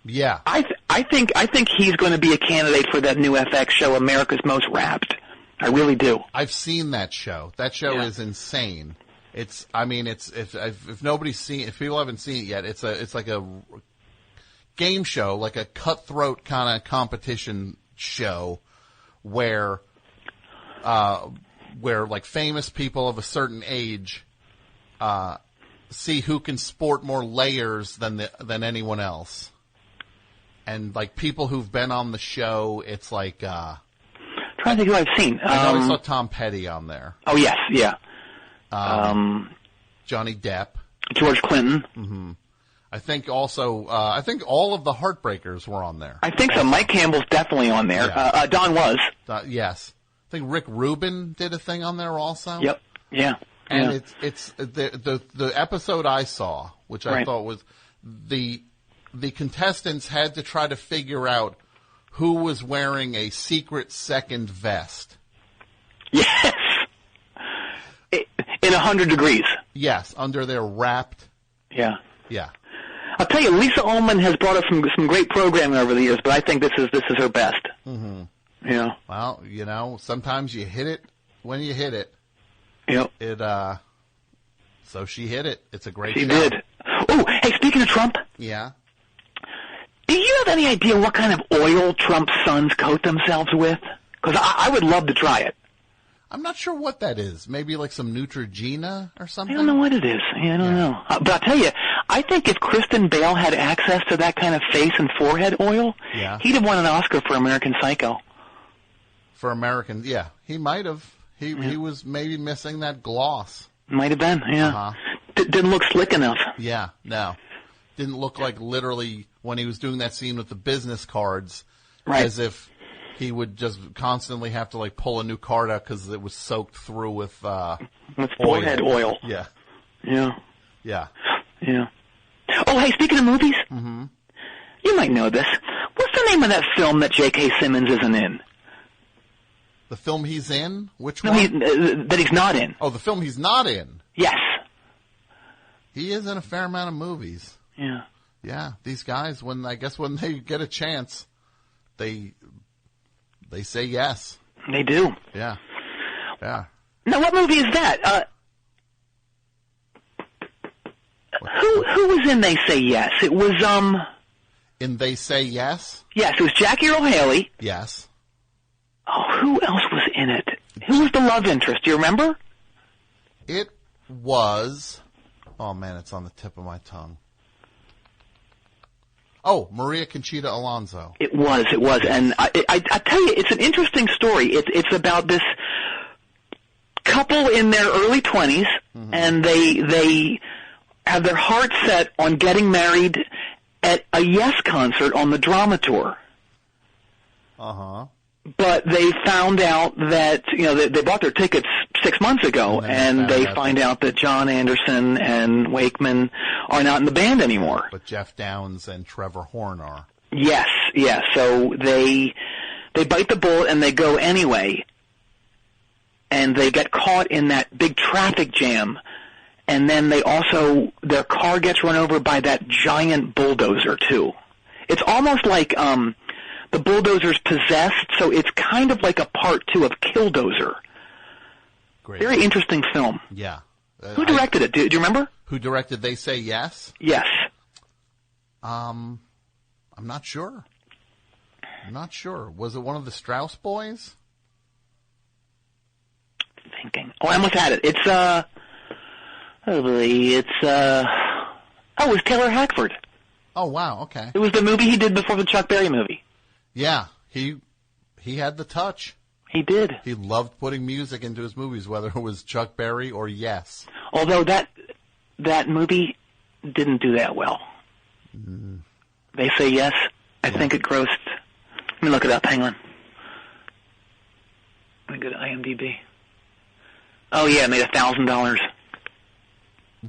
Yeah. I think he's going to be a candidate for that new FX show, America's Most Wrapped. I really do. I've seen that show. That show is insane. If people haven't seen it yet, it's like a game show, like a cutthroat kind of competition show where like famous people of a certain age see who can sport more layers than anyone else. And like people who've been on the show, it's like trying to think who I've seen. I know I saw Tom Petty on there. Oh yes, yeah. Johnny Depp, George Clinton. Mm-hmm. I think also, I think all of the Heartbreakers were on there. I think so. Mike Campbell's definitely on there. Yeah. Don was. Yes. I think Rick Rubin did a thing on there also. Yep. Yeah. And it's the episode I saw, which I thought was the contestants had to try to figure out who was wearing a secret second vest. Yes. In 100 degrees. Yes, under their wrapped. Yeah. Yeah. I'll tell you, Lisa Ullman has brought us some great programming over the years, but I think this is her best. Mm-hmm. Yeah. Well, sometimes you hit it when you hit it. Yep. So she hit it. It's a great show. She did. Oh, hey, speaking of Trump. Yeah. Do you have any idea what kind of oil Trump's sons coat themselves with? Because I would love to try it. I'm not sure what that is. Maybe like some Neutrogena or something? I don't know what it is. I don't know. But I'll tell you, I think if Kristen Bale had access to that kind of face and forehead oil, he'd have won an Oscar for American Psycho. For American, yeah. He might have. He was maybe missing that gloss. Might have been, yeah. Uh-huh. Didn't look slick enough. Yeah, no. Didn't look like literally when he was doing that scene with the business cards, as if he would just constantly have to like pull a new card out because it was soaked through with forehead oil. Yeah. Yeah. Yeah. Yeah. Oh, hey, speaking of movies, You might know this. What's the name of that film that J.K. Simmons isn't in? The film he's in? Which one? That he's not in. Oh, the film he's not in? Yes. He is in a fair amount of movies. Yeah. Yeah, these guys, when they get a chance, they say yes. They do. Yeah. Yeah. Now, what movie is that? Who was in They Say Yes? It was, In They Say Yes? Yes, it was Jackie Earle Haley. Yes. Oh, who else was in it? Who was the love interest? Do you remember? It was... Oh, man, it's on the tip of my tongue. Oh, Maria Conchita Alonso. It was. And I tell you, it's an interesting story. It's about this couple in their early 20s, and they have their heart set on getting married at a Yes concert on the Drama Tour. Uh-huh. But they found out that, they bought their tickets 6 months ago, and they find out that John Anderson and Wakeman are not in the band anymore. But Jeff Downs and Trevor Horn are. Yes. So they bite the bullet and they go anyway, and they get caught in that big traffic jam, and then their car gets run over by that giant bulldozer, too. It's almost like, the bulldozer's possessed, so it's kind of like a part 2 of Killdozer. Great. Very interesting film. Yeah. Who directed it? Do you remember? Who directed They Say Yes? Yes. I'm not sure. Was it one of the Strauss boys? Thinking. Oh, I almost had it. It's it was Taylor Hackford. Oh, wow, okay. It was the movie he did before the Chuck Berry movie. Yeah, he had the touch. He did. He loved putting music into his movies, whether it was Chuck Berry or Yes. Although that movie didn't do that well. They Say Yes. I think it grossed. Let me look it up. Hang on. Let me go to IMDb. Oh yeah, it made $1,000.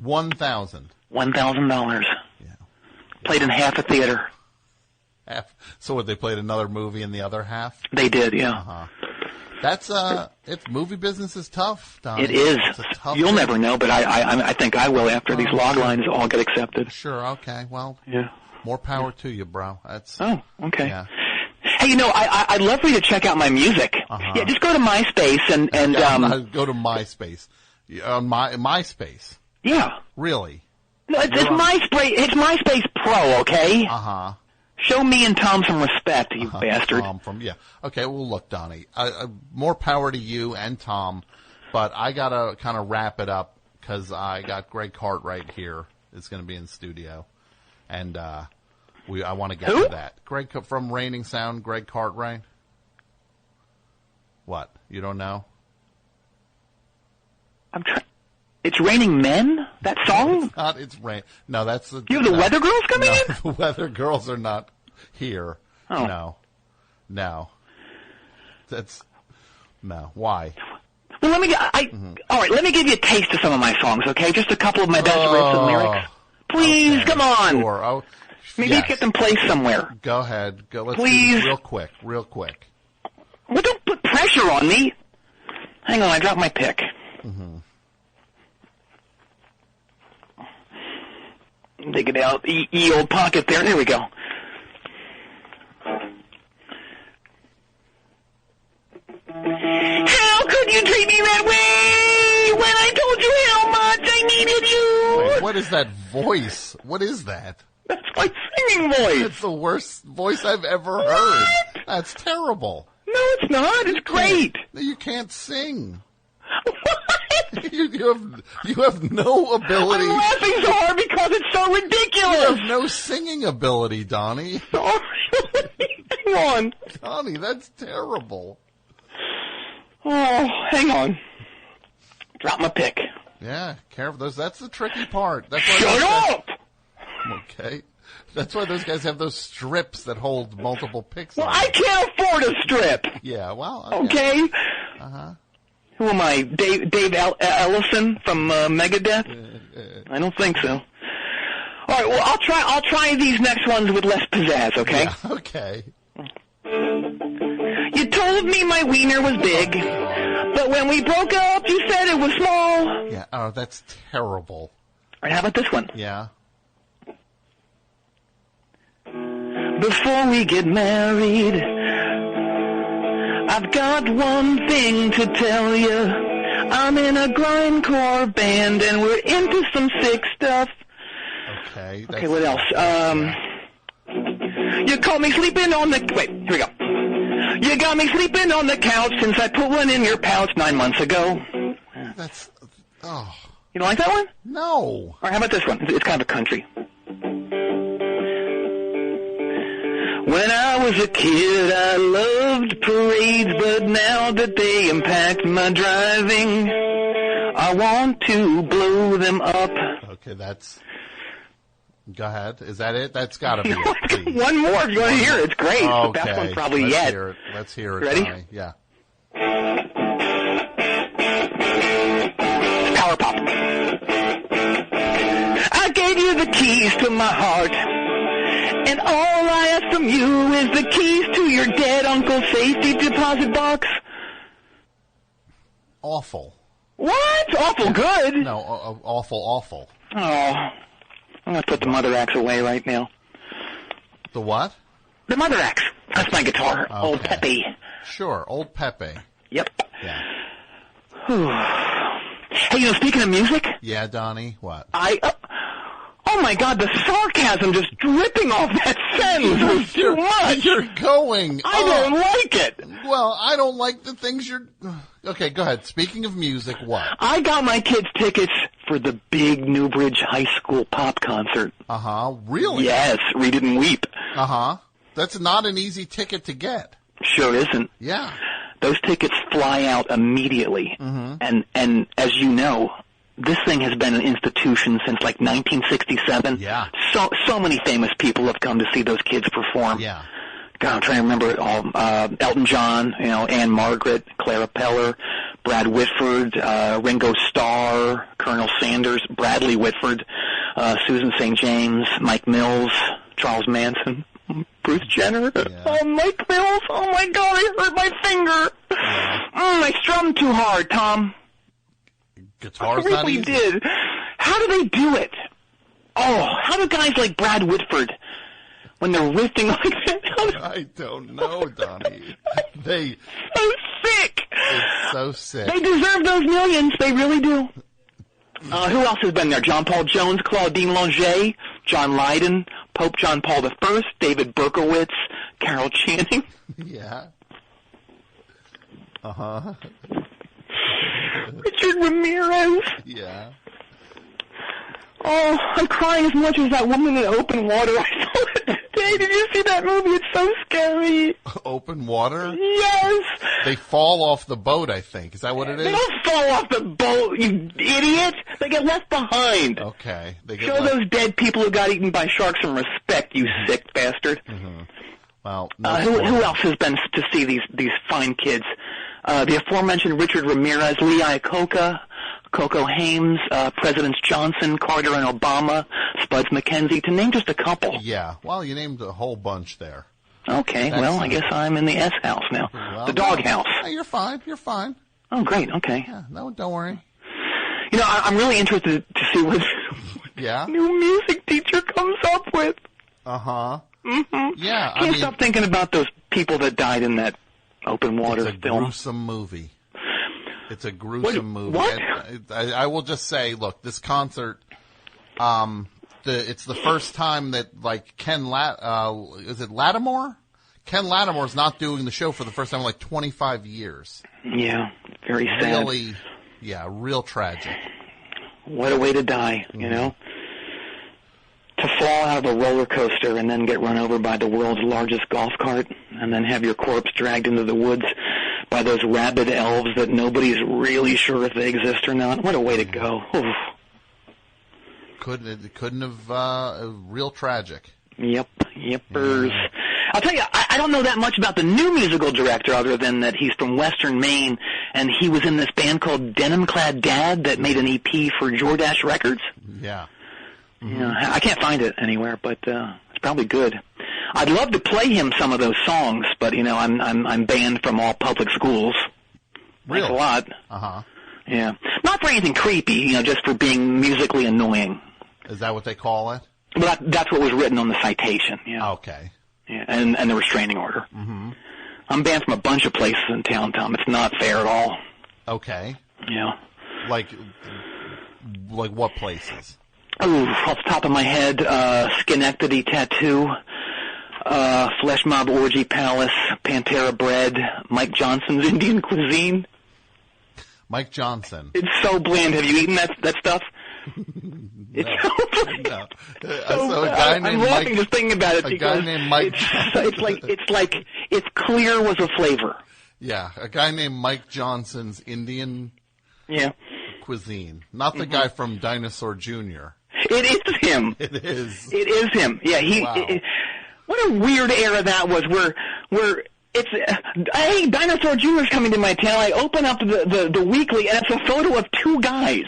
$1,000. $1,000. Yeah. Played in half a theater. So what, they played another movie in the other half? They did, yeah. Uh-huh. That's movie business is tough, Donnie. It is. It's a tough You'll thing. never know, but I think I will after these log lines all get accepted. Sure, okay. Well, yeah. More power to you, bro. Oh, okay. Yeah. Hey, I'd love for you to check out my music. Uh-huh. Yeah, just go to MySpace and go to MySpace. On MySpace. Yeah. Really? No, it's MySpace. It's MySpace Pro, okay? Uh-huh. Show me and Tom some respect, you bastard. Tom Okay, well, look, Donnie, more power to you and Tom, but I got to kind of wrap it up because I got Greg Cartwright here. It's going to be in studio, and I want to get to that. Greg from Raining Sound, Greg Cartwright. What? You don't know? It's Raining Men? That song? It's not. It's rain. No, that's the. You have the Weather Girls coming in? The Weather Girls are not here. Oh. No. That's no. Why? Well, all right. Let me give you a taste of some of my songs, okay? Just a couple of my best riffs and lyrics. Please, come on. Sure. Oh, maybe get them placed somewhere. Go ahead. Go. Let's Please. do this real quick. Well, don't put pressure on me. Hang on, I dropped my pick. Mm-hmm. Dig it out. Old pocket there. There we go. How could you treat me that way when I told you how much I needed you? Wait, what is that voice? What is that? That's my singing voice. It's the worst voice I've ever heard. That's terrible. No, it's not. It's great. You can't sing. You have no ability. I'm laughing so hard because it's so ridiculous. You have no singing ability, Donnie. Sorry. Hang on. Donnie, that's terrible. Oh, hang on. Drop my pick. Yeah, careful. That's the tricky part. That's why Shut up! Okay. That's why those guys have those strips that hold multiple picks. Well, I can't afford a strip. Yeah, well. Okay. Uh-huh. Who am I? Dave Ellison from Megadeth? I don't think so. All right, well, I'll try these next ones with less pizzazz, okay? Yeah, okay. You told me my wiener was big, but when we broke up, you said it was small. Yeah, oh, that's terrible. All right, how about this one? Yeah. Before we get married, I've got one thing to tell you. I'm in a grindcore band, and we're into some sick stuff. Okay. Okay, what else? You caught me sleeping on the... Wait, here we go. You got me sleeping on the couch since I put one in your pouch 9 months ago. That's... Oh. You don't like that one? No. All right, how about this one? It's kind of a country. When I was a kid, I loved parades, but now that they impact my driving, I want to blow them up. Okay, that's... Go ahead. Is that it? That's got to be it. Please. One more if you want to hear it. It's great. Okay. It's the best one probably yet. Let's hear it. Ready? Donnie. Yeah. Power pop. I gave you the keys to my heart, and all I ask from you is the keys to your dead uncle's safety deposit box. Awful. What? Awful good? No, awful. Oh. I'm going to put the Mother Axe away right now. The what? The Mother Axe. That's my guitar. Okay. Old Pepe. Sure, Old Pepe. Yep. Yeah. Hey, speaking of music. Yeah, Donnie, what? Oh my God, the sarcasm just dripping off that sentence was too much. You're going. I don't like it. Well, I don't like the things you're... Okay, go ahead. Speaking of music, what? I got my kids tickets for the big Newbridge High School pop concert. Uh-huh. Really? Yes, Read It and Weep. Uh-huh. That's not an easy ticket to get. Sure isn't. Yeah. Those tickets fly out immediately. Mm-hmm. And as you know, this thing has been an institution since like 1967. Yeah. So many famous people have come to see those kids perform. Yeah. God, I'm trying to remember it all. Elton John, Anne Margaret, Clara Peller, Brad Whitford, Ringo Starr, Colonel Sanders, Bradley Whitford, Susan St. James, Mike Mills, Charles Manson, Bruce Jenner. Yeah. Oh, Mike Mills. Oh, my God, I hurt my finger. Yeah. I strummed too hard, Tom. Guitar's I not really easy. did. How do they do it? Oh, how do guys like Brad Whitford, when they're riffing like that? I don't know, Donnie. They... So sick. It's so sick. They deserve those millions. They really do. Who else has been there? John Paul Jones, Claudine Longet, John Lydon, Pope John Paul I, David Berkowitz, Carol Channing. Yeah. Uh-huh. Richard Ramirez. Yeah. Oh, I'm crying as much as that woman in Open Water. I saw it today. Did you see that movie? It's so scary. Open water? Yes. They fall off the boat, I think. Is that what it is? They don't fall off the boat, you idiot. They get left behind. Okay. They get Show those dead people who got eaten by sharks some respect, you sick bastard. Mm-hmm. Well, who else has been to see these fine kids? The aforementioned Richard Ramirez, Lee Iacocca, Coco Hames, Presidents Johnson, Carter, and Obama, Spuds McKenzie, to name just a couple. Yeah. Well, you named a whole bunch there. Okay. Well, I guess I'm in the S house now. Well, the dog house. Hey, you're fine. You're fine. Oh, great. Okay. Yeah. No, don't worry. I'm really interested to see what new music teacher comes up with. Uh-huh. Mm-hmm. Yeah. Can't stop thinking about those people that died in that Open Water film. It's a gruesome movie. It's a gruesome movie. What? I will just say, look, this concert, it's the first time that, like, is it Lattimore? Ken Lattimore's not doing the show for the first time in, like, 25 years. Yeah, very sad. Really, yeah, real tragic. What a way to die, you know? To fall out of a roller coaster and then get run over by the world's largest golf cart and then have your corpse dragged into the woods by those rabid elves that nobody's really sure if they exist or not. What a way to go. Oof. Couldn't have, real tragic. Yep, yippers. Yeah. I'll tell you, I don't know that much about the new musical director other than that he's from Western Maine and he was in this band called Denim Clad Dad that made an EP for Jordache Records. Yeah. Mm-hmm. I can't find it anywhere, but it's probably good. I'd love to play him some of those songs, but I'm banned from all public schools. Really? That's a lot. Uh-huh. Yeah. Not for anything creepy, just for being musically annoying. Is that what they call it? Well, that's what was written on the citation. Yeah. Okay. Yeah, and the restraining order. Mm-hmm. I'm banned from a bunch of places in town, Tom. It's not fair at all. Okay. Yeah. Like what places? Oh, off the top of my head, Schenectady Tattoo, Flesh Mob Orgy Palace, Pantera Bread, Mike Johnson's Indian Cuisine. Mike Johnson. It's so bland. Have you eaten that stuff? It's so bland. No. So a guy named I'm laughing Mike, just thinking about it a because guy named Mike. it's like if clear was a flavor. Yeah, a guy named Mike Johnson's Indian cuisine, not the guy from Dinosaur Jr. It is him. It is. It is him. Yeah, Wow. What a weird era that was. Where it's hey, Dinosaur Jr.'s coming to my town. I open up the weekly, and it's a photo of two guys.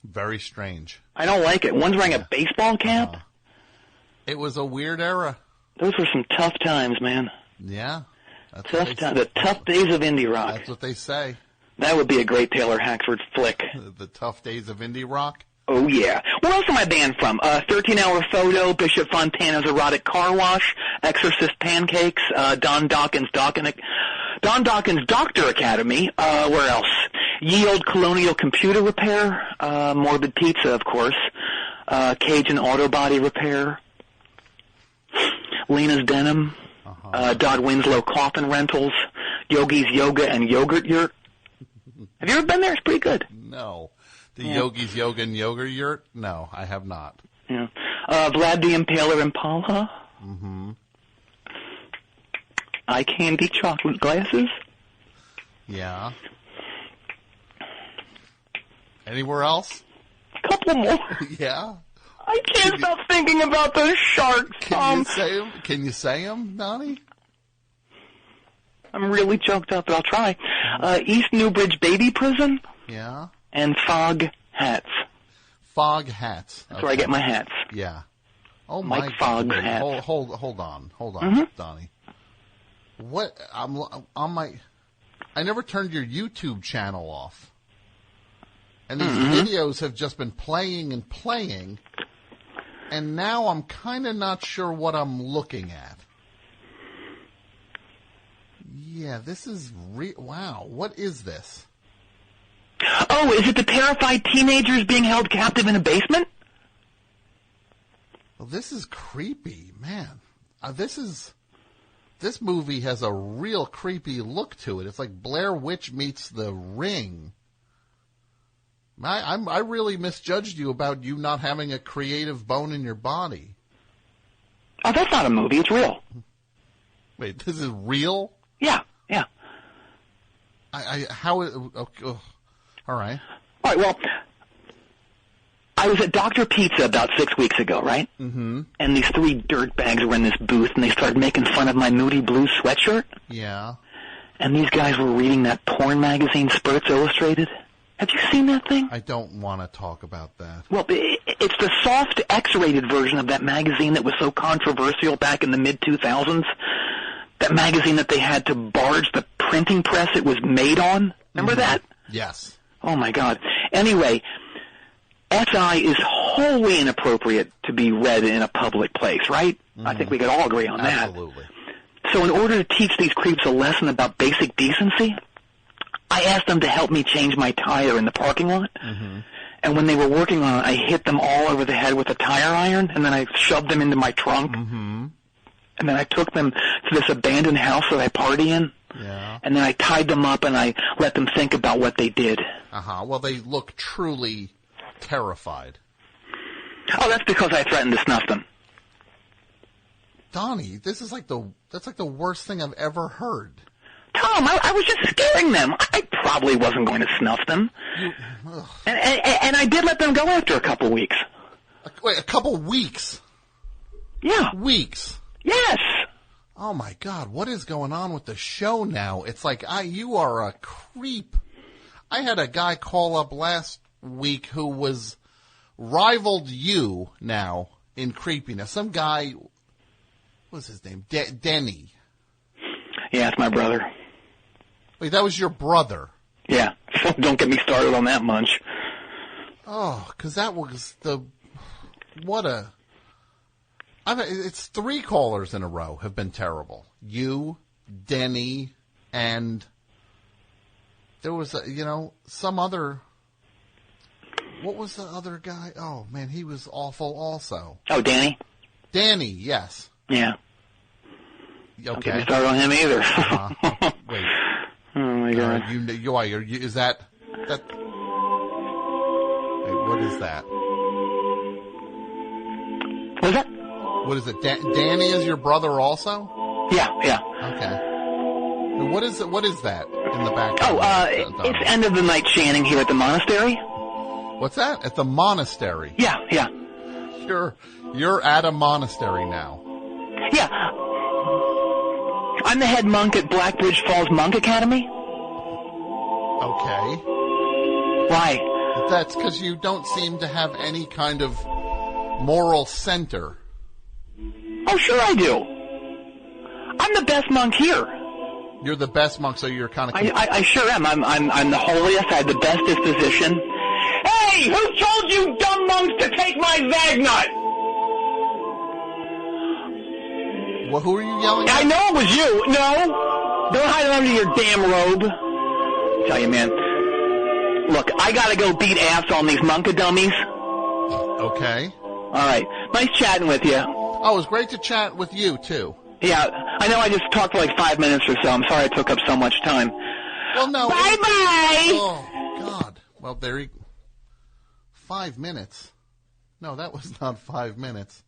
Very strange. I don't like it. One's wearing a baseball cap. It was a weird era. Those were some tough times, man. Yeah. That's the tough days of indie rock. That's what they say. That would be a great Taylor Hackford flick. The tough days of indie rock? Oh, yeah. What else am I banned from? 13-Hour Photo, Bishop Fontana's Erotic Car Wash, Exorcist Pancakes, Don Dawkins' Doctor Academy. Where else? Ye Old Colonial Computer Repair, Morbid Pizza, of course, Cajun Auto Body Repair, Lena's Denim, Dodd Winslow Coffin Rentals, Yogi's Yoga and Yogurt Yurt. Have you ever been there? It's pretty good. No. The Yogi's Yoga and Yogurt Yurt? No, I have not. Yeah. Vlad the Impaler Impala. Mm-hmm. Eye Candy Chocolate Glasses. Yeah. Anywhere else? A couple more. Yeah. I can't stop thinking about those sharks. Can you say them, Donnie? I'm really choked up, but I'll try. East Newbridge Baby Prison. Yeah. And Fog Hats. Fog Hats. That's where I get my hats. Yeah. Oh Mike my Fogg God. hats. Hold on, Donnie. What? I'm on my. I never turned your YouTube channel off, and these videos have just been playing and playing, and now I'm kind of not sure what I'm looking at. Yeah, this is wow. What is this? Oh, is it the terrified teenagers being held captive in a basement? Well, this is creepy, man. This movie has a real creepy look to it. It's like Blair Witch meets The Ring. I really misjudged you about you not having a creative bone in your body. Oh, that's not a movie. It's real. Wait, this is real? Yeah. All right. All right, well, I was at Dr. Pizza about 6 weeks ago, right? Mm-hmm. And these three dirtbags were in this booth, and they started making fun of my Moody Blues sweatshirt. Yeah. And these guys were reading that porn magazine, Spurts Illustrated. Have you seen that thing? I don't want to talk about that. Well, it's the soft X-rated version of that magazine that was so controversial back in the mid-2000s. That magazine that they had to barge the printing press it was made on. Remember that? Yes. Oh, my God. Anyway, SI is wholly inappropriate to be read in a public place, right? I think we could all agree on that. Absolutely. So in order to teach these creeps a lesson about basic decency, I asked them to help me change my tire in the parking lot. Mm-hmm. And when they were working on it, I hit them all over the head with a tire iron, and then I shoved them into my trunk. Mm-hmm. And then I took them to this abandoned house that I party in. Yeah. And then I tied them up, and I let them think about what they did. Well, they look truly terrified. Oh, that's because I threatened to snuff them. Donnie, that's like the worst thing I've ever heard. Tom, I was just scaring them. I probably wasn't going to snuff them. And I did let them go after a couple weeks. Wait, a couple weeks? Yeah. Weeks? Yes. Oh, my God. What is going on with the show now? It's like, you are a creep. I had a guy call up last week who was rivaled you now in creepiness. Some guy, what's his name? Donny. Yeah, it's my brother. Wait, that was your brother? Yeah. Don't get me started on that munch. Oh, because that was it's 3 callers in a row have been terrible. You, Donny, and there was, some other... What was the other guy? Oh, man, he was awful also. Oh, Donny? Donny, yes. Yeah. Okay. Don't get me started on him either. Wait. Oh, my God. Is that... Wait, what is that? What is that? What is it? Donny is your brother also? Yeah. Okay. And what is that in the background? It's end of the night chanting here at the monastery. What's that? At the monastery? Yeah. You're at a monastery now. Yeah. I'm the head monk at Blackridge Falls Monk Academy. Okay. Why? That's because you don't seem to have any kind of moral center. Oh, sure I do. I'm the best monk here. You're the best monk, so you're kind of... I sure am. I'm the holiest. I have the best disposition. Hey, who told you dumb monks to take my vagnut? Well, who are you yelling at? I know it was you. No. Don't hide it under your damn robe. Tell you, man. Look, I gotta go beat ass on these monka dummies. Okay. All right. Nice chatting with you. Oh, it was great to chat with you, too. Yeah, I know I just talked for like 5 minutes or so. I'm sorry I took up so much time. Well, no. Bye-bye! Oh, God. Well, 5 minutes. No, that was not 5 minutes.